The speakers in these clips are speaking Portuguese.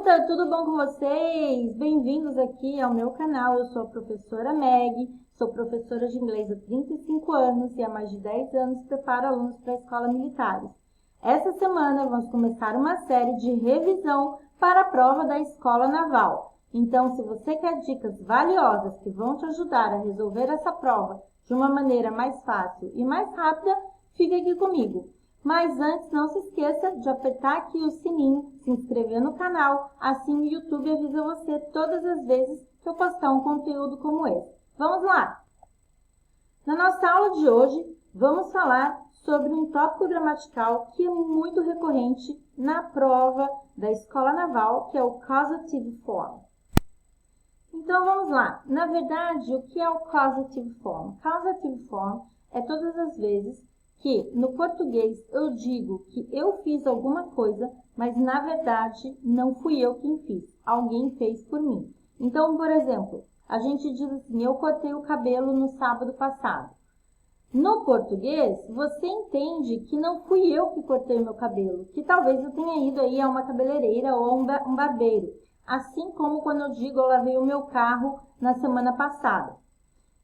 criança, tudo bom com vocês? Bem-vindos aqui ao meu canal. Eu sou a professora Meg, sou professora de inglês há 35 anos e há mais de 10 anos preparo alunos para a escola militares. Essa semana vamos começar uma série de revisão para a prova da Escola Naval. Então, se você quer dicas valiosas que vão te ajudar a resolver essa prova de uma maneira mais fácil e mais rápida, fique aqui comigo. Mas antes, não se esqueça de apertar aqui o sininho, se inscrever no canal, assim o YouTube avisa você todas as vezes que eu postar um conteúdo como esse. Vamos lá! Na nossa aula de hoje, vamos falar sobre um tópico gramatical que é muito recorrente na prova da Escola Naval, que é o causative form. Então, vamos lá. Na verdade, o que é o causative form? Causative form é todas as vezes que no português eu digo que eu fiz alguma coisa, mas na verdade não fui eu quem fiz, alguém fez por mim. Então, por exemplo, a gente diz assim, eu cortei o cabelo no sábado passado. No português, você entende que não fui eu que cortei o meu cabelo, que talvez eu tenha ido aí a uma cabeleireira ou um barbeiro. Assim como quando eu digo eu lavei o meu carro na semana passada.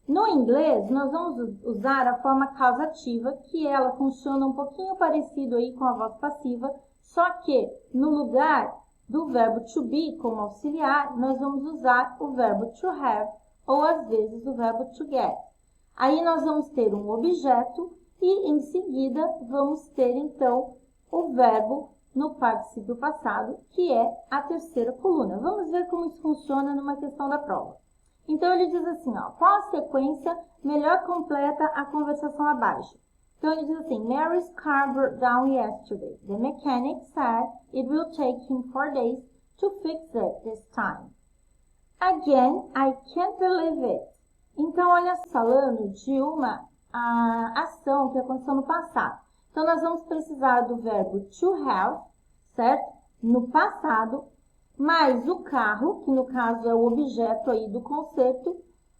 No inglês, nós vamos usar a forma causativa, que ela funciona um pouquinho parecido aí com a voz passiva, só que no lugar do verbo to be como auxiliar, nós vamos usar o verbo to have ou às vezes o verbo to get. Aí nós vamos ter um objeto e em seguida vamos ter então o verbo no particípio passado, que é a terceira coluna. Vamos ver como isso funciona numa questão da prova. Então, ele diz assim, ó, qual a sequência melhor completa a conversação abaixo? Então, ele diz assim, Mary's car broke down yesterday. The mechanic said it will take him 4 days to fix it this time. Again, I can't believe it. Então, olha, falando de uma ação que aconteceu no passado. Então, nós vamos precisar do verbo to have, certo? No passado, mais o carro, que no caso é o objeto aí do conserto,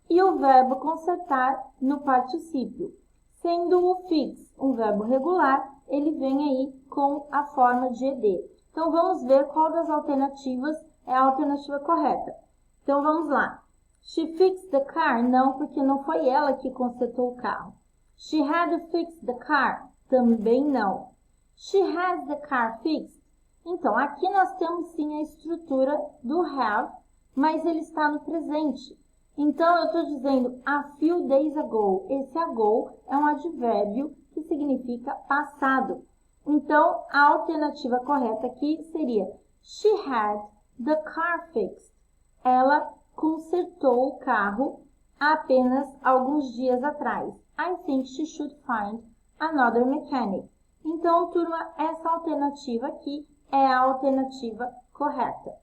e o verbo consertar no particípio. Sendo o fix um verbo regular, ele vem aí com a forma de ed. Então, vamos ver qual das alternativas é a alternativa correta. Então, vamos lá. She fixed the car? Não, porque não foi ela que consertou o carro. She had fixed the car? Também não. She has the car fixed? Então, aqui nós temos sim a estrutura do have, mas ele está no presente. Então, eu estou dizendo a few days ago. Esse ago é um advérbio que significa passado. Então, a alternativa correta aqui seria She had the car fixed. Ela consertou o carro apenas alguns dias atrás. I think she should find another mechanic. Então, turma, essa alternativa aqui é a alternativa correta.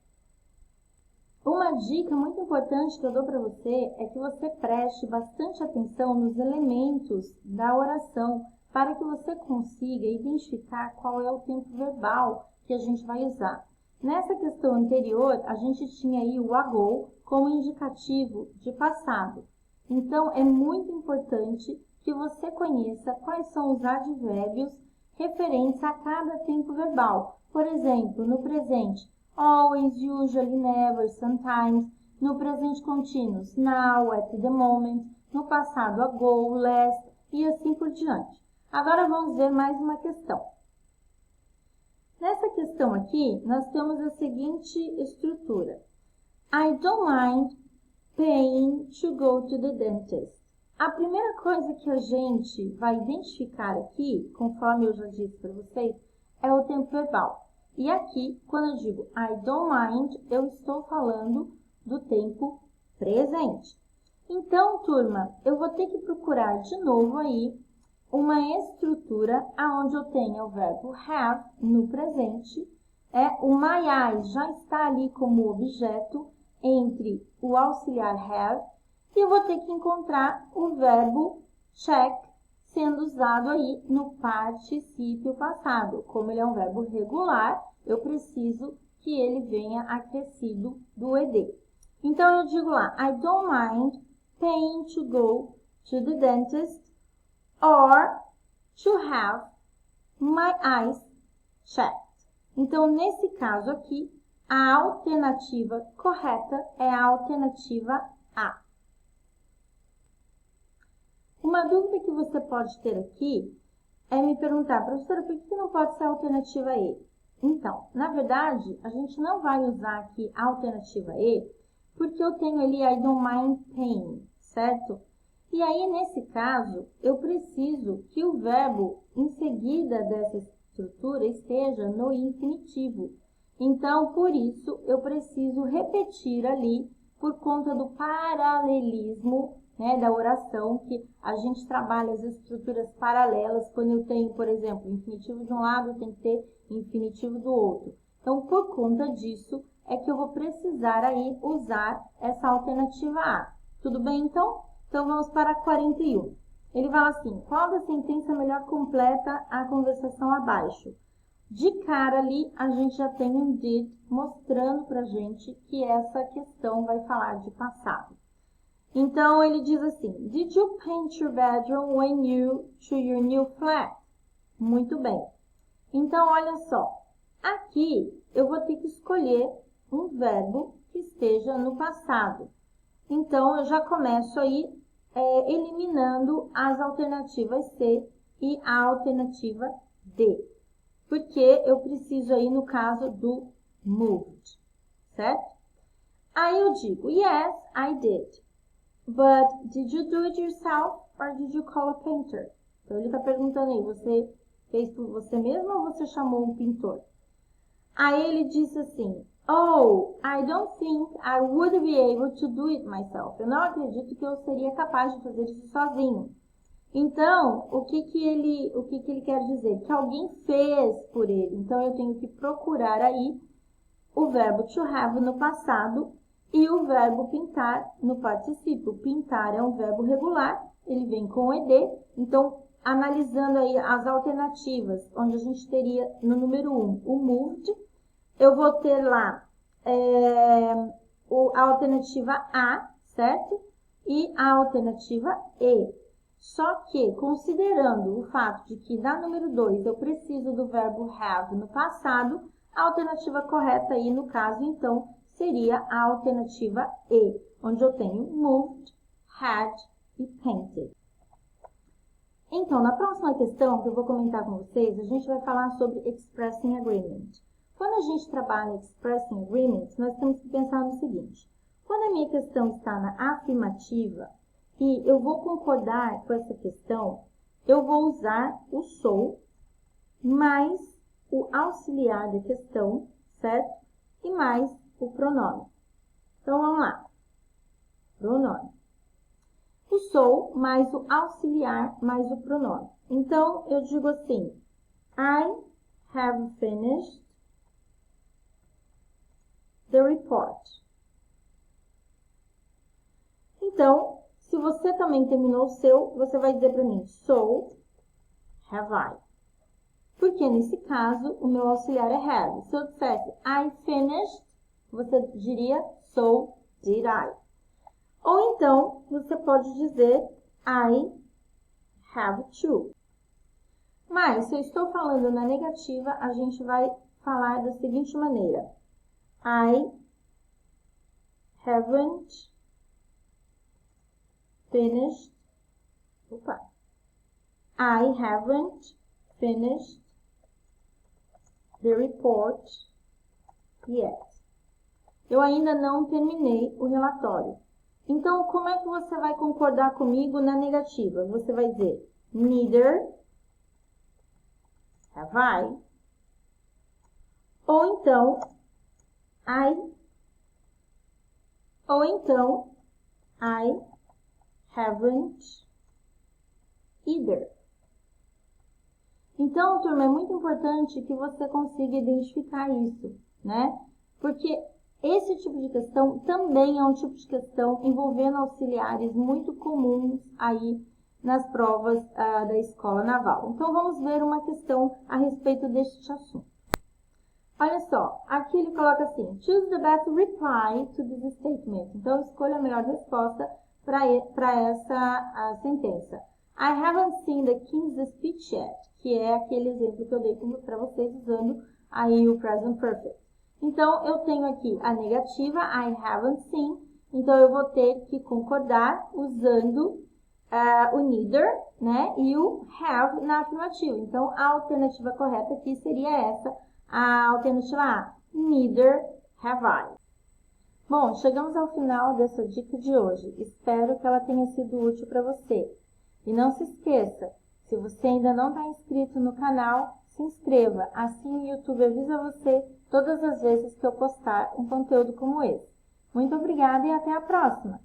Uma dica muito importante que eu dou para você é que você preste bastante atenção nos elementos da oração para que você consiga identificar qual é o tempo verbal que a gente vai usar. Nessa questão anterior, a gente tinha aí o ago como indicativo de passado. Então, é muito importante que você conheça quais são os advérbios referentes a cada tempo verbal. Por exemplo, no presente, always, usually, never, sometimes. No presente contínuo, now, at the moment. No passado, ago, last e assim por diante. Agora vamos ver mais uma questão. Nessa questão aqui, nós temos a seguinte estrutura. I don't mind paying to go to the dentist. A primeira coisa que a gente vai identificar aqui, conforme eu já disse para vocês, é o tempo verbal. E aqui, quando eu digo I don't mind, eu estou falando do tempo presente. Então, turma, eu vou ter que procurar de novo aí uma estrutura onde eu tenha o verbo have no presente. O my eyes já está ali como objeto entre o auxiliar have. E eu vou ter que encontrar o verbo check sendo usado aí no particípio passado. Como ele é um verbo regular, eu preciso que ele venha acrescido do ed. Então, eu digo lá, I don't mind paying to go to the dentist or to have my eyes checked. Então, nesse caso aqui, A alternativa correta é a alternativa A. Uma dúvida que você pode ter aqui é me perguntar, professora, por que não pode ser a alternativa E? Então, na verdade, a gente não vai usar aqui a alternativa E, porque eu tenho ali I don't mind paying, certo? E aí, nesse caso, eu preciso que o verbo em seguida dessa estrutura esteja no infinitivo. Então, por isso, eu preciso repetir ali, por conta do paralelismo, né, da oração, que a gente trabalha as estruturas paralelas, quando eu tenho, por exemplo, infinitivo de um lado, tem que ter infinitivo do outro. Então, por conta disso, é que eu vou precisar aí usar essa alternativa A. Tudo bem, então? Então, vamos para 41. Ele fala assim, qual da sentença melhor completa a conversação abaixo? De cara ali, a gente já tem um did mostrando pra gente que essa questão vai falar de passado. Então, ele diz assim, Did you paint your bedroom when you to your new flat? Muito bem. Então, olha só. Aqui, eu vou ter que escolher um verbo que esteja no passado. Então, eu já começo aí eliminando as alternativas C e a alternativa D. Porque eu preciso aí, no caso, do moved, certo? Aí eu digo, yes, I did. But did you do it yourself or did you call a painter? Então, ele está perguntando aí, você fez por você mesmo ou você chamou um pintor? Aí ele disse assim, oh, I don't think I would be able to do it myself. Eu não acredito que eu seria capaz de fazer isso sozinho. Então, o que ele quer dizer? Que alguém fez por ele. Então, eu tenho que procurar aí o verbo to have no passado e o verbo pintar no particípio. Pintar é um verbo regular, ele vem com ed. Então, analisando aí as alternativas, onde a gente teria no número 1 o moved, eu vou ter lá a alternativa A, certo? E a alternativa E. Só que, considerando o fato de que na número 2 eu preciso do verbo have no passado, a alternativa correta aí, no caso, então, seria a alternativa E, onde eu tenho moved, had e painted. Então, na próxima questão que eu vou comentar com vocês, a gente vai falar sobre expressing agreement. Quando a gente trabalha expressing agreement, nós temos que pensar no seguinte. Quando a minha questão está na afirmativa, e eu vou concordar com essa questão, eu vou usar o sou mais o auxiliar da questão, certo? E mais o pronome. Então, vamos lá. Pronome. O sou mais o auxiliar mais o pronome. Então, eu digo assim, I have finished the report. Então, se você também terminou o seu, você vai dizer para mim, so have I. Porque nesse caso, o meu auxiliar é have. Se eu dissesse I finished, você diria so did I. Ou então, você pode dizer I have to. Mas, se eu estou falando na negativa, a gente vai falar da seguinte maneira. I haven't finished. I haven't finished the report yet. Eu ainda não terminei o relatório. Então, como é que você vai concordar comigo na negativa? Você vai dizer, neither have I. Ou então, I haven't either. Então, turma, é muito importante que você consiga identificar isso, né? Porque esse tipo de questão também é um tipo de questão envolvendo auxiliares muito comuns aí nas provas da escola naval. Então, vamos ver uma questão a respeito deste assunto. Olha só, aqui ele coloca assim, choose the best reply to this statement. Então, escolha a melhor resposta para essa sentença. I haven't seen the King's Speech yet, que é aquele exemplo que eu dei para vocês usando aí o present perfect. Então, eu tenho aqui a negativa, I haven't seen. Então, eu vou ter que concordar usando o neither, né? E o have na afirmativa. Então, a alternativa correta aqui seria essa, a alternativa A. Neither have I. Bom, chegamos ao final dessa dica de hoje. Espero que ela tenha sido útil para você. E não se esqueça, se você ainda não está inscrito no canal, se inscreva. Assim o YouTube avisa você todas as vezes que eu postar um conteúdo como esse. Muito obrigada e até a próxima!